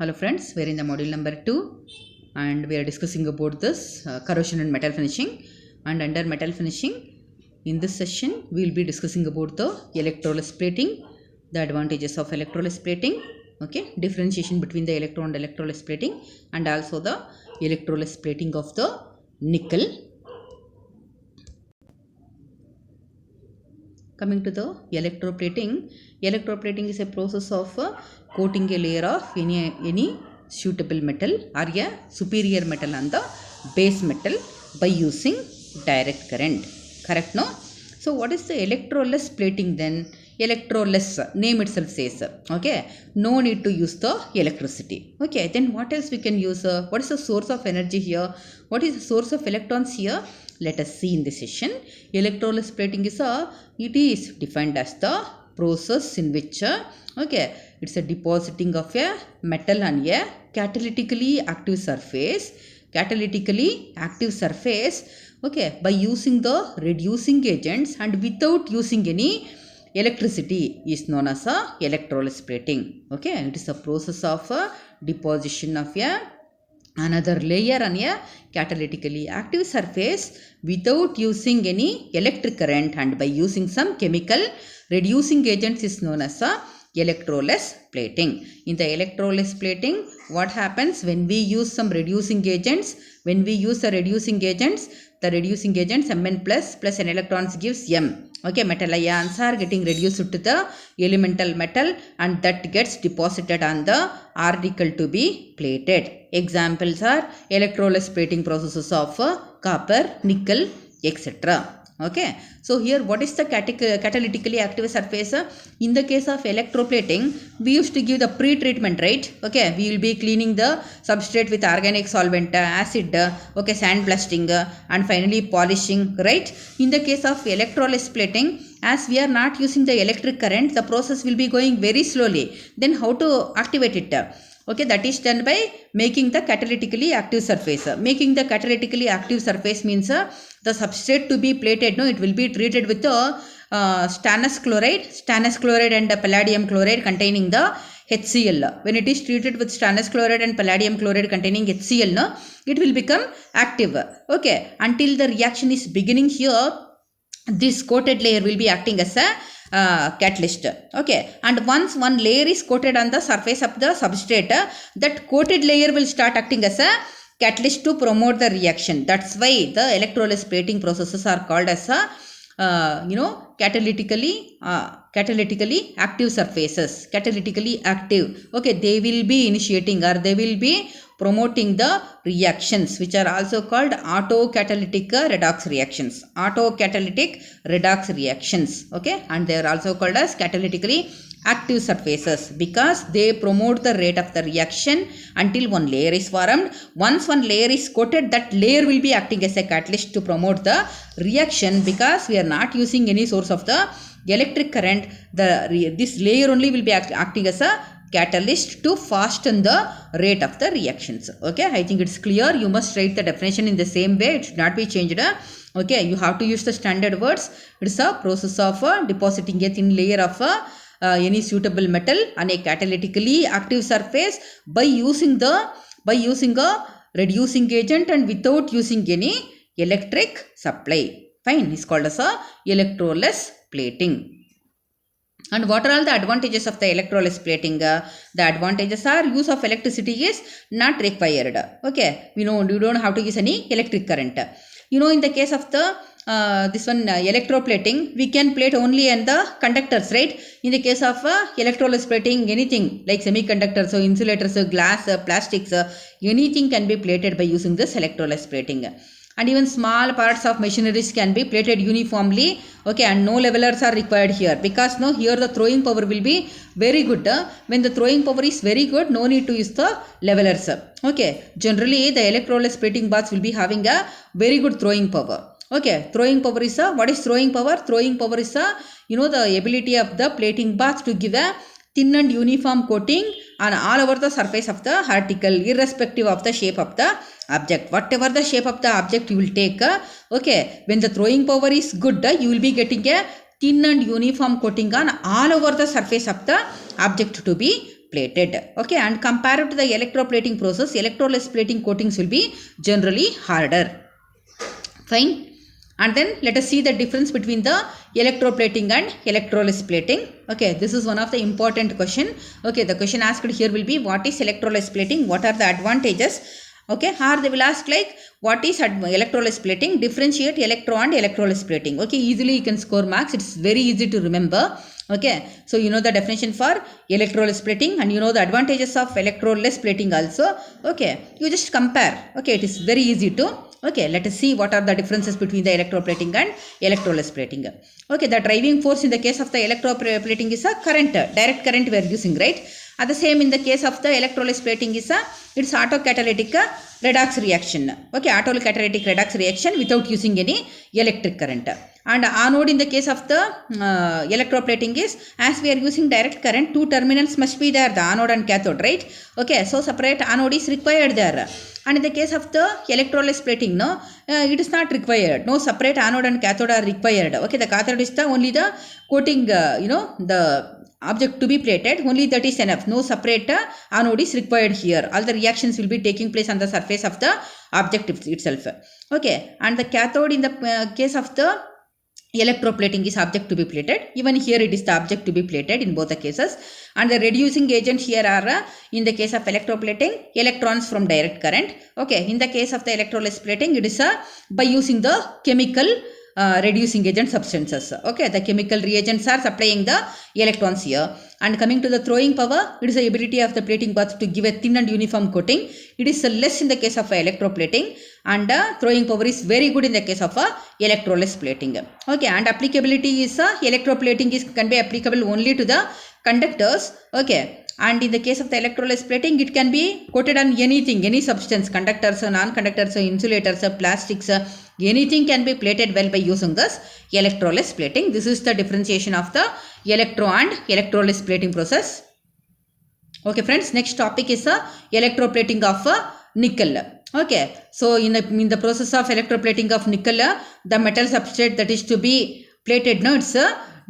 Hello friends, we are in the module number 2 and we are discussing about this corrosion and metal finishing. And under metal finishing, in this session we will be discussing about the electroless plating, the advantages of electroless plating, okay, differentiation between the electro and electroless plating, and also the electroless plating of the nickel. Coming to the electroplating is a process of coating a layer of any suitable metal or a superior metal on the base metal by using direct current. Correct, no? So what is the electroless plating then? Electroless, name itself says, okay, no need to use the electricity. Okay, then what else we can use? What is the source of energy here? What is the source of electrons here? Let us see in this session. Electroless plating is it is defined as the process in which okay, it's a depositing of a metal on a catalytically active surface. Okay, by using the reducing agents and without using any electricity is known as a electroless plating. Okay, it is a process of deposition of a another layer on a catalytically active surface without using any electric current and by using some chemical reducing agents is known as a electroless plating. In the electroless plating, what happens when we use some reducing agents? When we use the reducing agents Mn plus an electrons gives M. Okay, metal ions are getting reduced to the elemental metal and that gets deposited on the article to be plated. Examples are electroless plating processes of copper, nickel, etc. Okay, so here what is the catalytically active surface? In the case of electroplating, we used to give the pre-treatment, right? Okay, we will be cleaning the substrate with organic solvent, acid, okay, sandblasting, and finally polishing, right? In the case of electroless plating, as we are not using the electric current, the process will be going very slowly. Then how to activate it? Okay, that is done by making the catalytically active surface. Making the catalytically active surface means the substrate to be plated, no, it will be treated with stannous chloride and palladium chloride containing the HCl. When it is treated with stannous chloride and palladium chloride containing HCl, no, it will become active. Okay, until the reaction is beginning here, this coated layer will be acting as a catalyst. Okay, and once one layer is coated on the surface of the substrate, that coated layer will start acting as a catalyst to promote the reaction. That's why the electroless plating processes are called as a catalytically active surfaces. Catalytically active. Okay, they will be initiating or they will be promoting the reactions which are also called autocatalytic redox reactions. Okay, and they are also called as catalytically active surfaces because they promote the rate of the reaction until one layer is formed. Once one layer is coated, that layer will be acting as a catalyst to promote the reaction because we are not using any source of the electric current. This layer only will be acting as a catalyst to fasten the rate of the reactions. Okay, I think it's clear. You must write the definition in the same way. It should not be changed. Okay, you have to use the standard words. It's a process of depositing a thin layer of any suitable metal on a catalytically active surface by using a reducing agent and without using any electric supply. Fine, it's called as a electroless plating. And what are all the advantages of the electroless plating? The advantages are use of electricity is not required. Okay, you don't have to use any electric current. In the case of the electroplating, we can plate only in the conductors, right? In the case of electroless plating, anything like semiconductors, so insulators, glass, plastics, anything can be plated by using this electroless plating. And even small parts of machineries can be plated uniformly. Okay, and no levelers are required here because here the throwing power will be very good. When the throwing power is very good, no need to use the levelers. Okay, generally the electroless plating baths will be having a very good throwing power. Okay, throwing power is what is throwing power? Throwing power is the ability of the plating bath to give a thin and uniform coating on all over the surface of the article, irrespective of the shape of the object. Whatever the shape of the object you will take, okay, when the throwing power is good, you will be getting a thin and uniform coating on all over the surface of the object to be plated. Okay, and compared to the electroplating process, electrolysis plating coatings will be generally harder. Fine. And then let us see the difference between the electroplating and electrolysis plating. Okay, this is one of the important question. Okay, the question asked here will be what is electrolysis plating, what are the advantages. Okay, or they will ask like what is electrolysis plating, differentiate electro and electrolysis plating. Okay, easily you can score marks, it's very easy to remember. Okay, so you know the definition for electrolysis plating and you know the advantages of electrolysis plating also. Okay, you just compare. Okay, it is very easy to. Okay, let us see what are the differences between the electroplating and electrolysis plating. Okay, the driving force in the case of the electroplating is a current, direct current we are using, right? At the same in the case of the electrolysis plating is a, it's autocatalytic redox reaction. Okay, autocatalytic redox reaction without using any electric current. And anode in the case of the electroplating is, as we are using direct current, two terminals must be there, the anode and cathode, right? Okay, so separate anode is required there. And in the case of the electrolysis plating, no, it is not required. No separate anode and cathode are required. Okay, the cathode is the only the coating, the object to be plated, only that is enough. No separate anode is required here. All the reactions will be taking place on the surface of the object itself. Okay, and the cathode in the case of the electroplating is object to be plated. Even here it is the object to be plated in both the cases. And the reducing agent here are in the case of electroplating, electrons from direct current. Okay, in the case of the electrolysis plating, it is by using the chemical reducing agent substances. Okay, the chemical reagents are supplying the electrons here. And coming to the throwing power, it is the ability of the plating bath to give a thin and uniform coating. It is less in the case of electroplating, and throwing power is very good in the case of electrolysis plating. Okay, and applicability is electroplating can be applicable only to the conductors. Okay, and in the case of the electrolysis plating, it can be coated on anything, any substance, conductors, non-conductors, insulators, plastics, anything can be plated well by using this electrolysis plating. This is the differentiation of the electro and electrolysis plating process. Okay friends, next topic is electroplating of nickel. Okay, so in the process of electroplating of nickel, the metal substrate that is to be plated, no, it's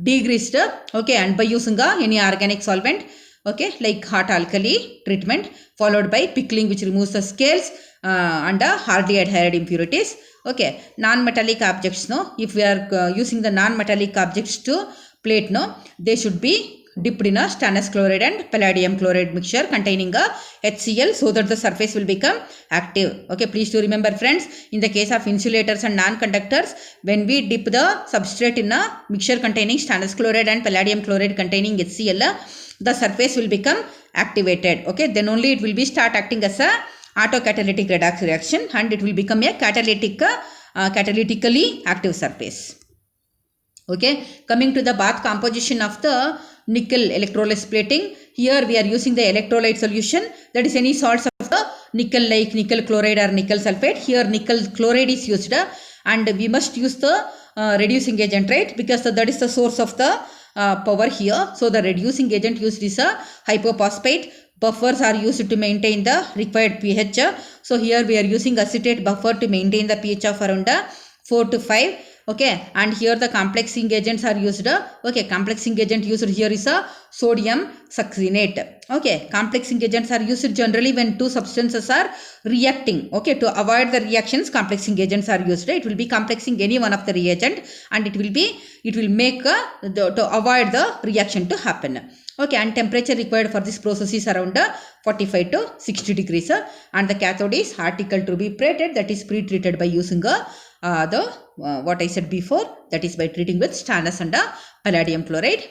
degreased. Okay, and by using any organic solvent, okay, like hot alkali treatment followed by pickling, which removes the scales and hardly adhered impurities. Okay, non-metallic objects, no, if we are using the non-metallic objects to plate, no, they should be dipped in a stannous chloride and palladium chloride mixture containing a HCl so that the surface will become active. Okay, please do remember friends, in the case of insulators and non-conductors, when we dip the substrate in a mixture containing stannous chloride and palladium chloride containing HCl, the surface will become activated. Okay, then only it will be start acting as a autocatalytic redox reaction and it will become a catalytically active surface. Okay, coming to the bath composition of the nickel electrolysis plating, here we are using the electrolyte solution, that is any salts of the nickel like nickel chloride or nickel sulfate. Here nickel chloride is used and we must use the reducing agent, right, because that is the source of the power here. So the reducing agent used is a hypophosphate. Buffers are used to maintain the required pH. So here we are using acetate buffer to maintain the pH of around 4 to 5. Okay, and here the complexing agents are used. Okay, complexing agent used here is a sodium succinate. Okay, complexing agents are used generally when two substances are reacting. Okay, to avoid the reactions, complexing agents are used. It will be complexing any one of the reagent and it will make to avoid the reaction to happen. Okay, and temperature required for this process is around 45 to 60 degrees and the cathode is article to be plated, that is pre-treated by using what I said before, that is by treating with stannous and palladium chloride.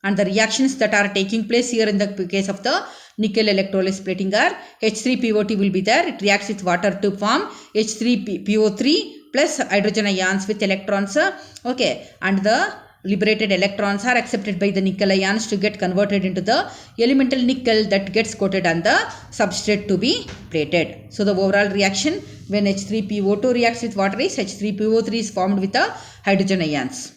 And the reactions that are taking place here in the case of the nickel electrolysis plating are H3PO2 will be there, it reacts with water to form H3PO3 plus hydrogen ions with electrons. Okay, and the liberated electrons are accepted by the nickel ions to get converted into the elemental nickel that gets coated on the substrate to be plated. So the overall reaction when H3PO2 reacts with water is H3PO3 is formed with the hydrogen ions.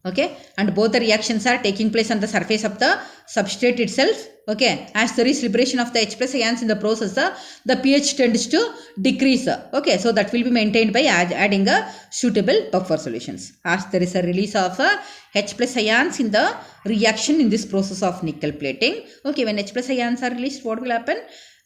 Okay, and both the reactions are taking place on the surface of the substrate itself. Okay, as there is liberation of the H plus ions in the process, the pH tends to decrease. Okay, so that will be maintained by adding a suitable buffer solutions. As there is a release of H plus ions in the reaction in this process of nickel plating. Okay, when H plus ions are released, what will happen?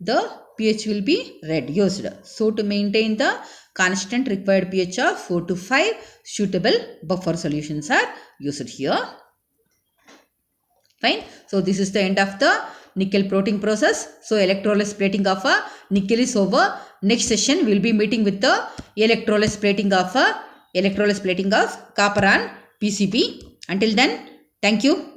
The pH will be reduced. So to maintain the constant required pH of 4 to 5, suitable buffer solutions are used here. Fine. So this is the end of the nickel plating process. So electrolysis plating of nickel is over. Next session we will be meeting with the electrolysis plating of copper on PCB. Until then, thank you.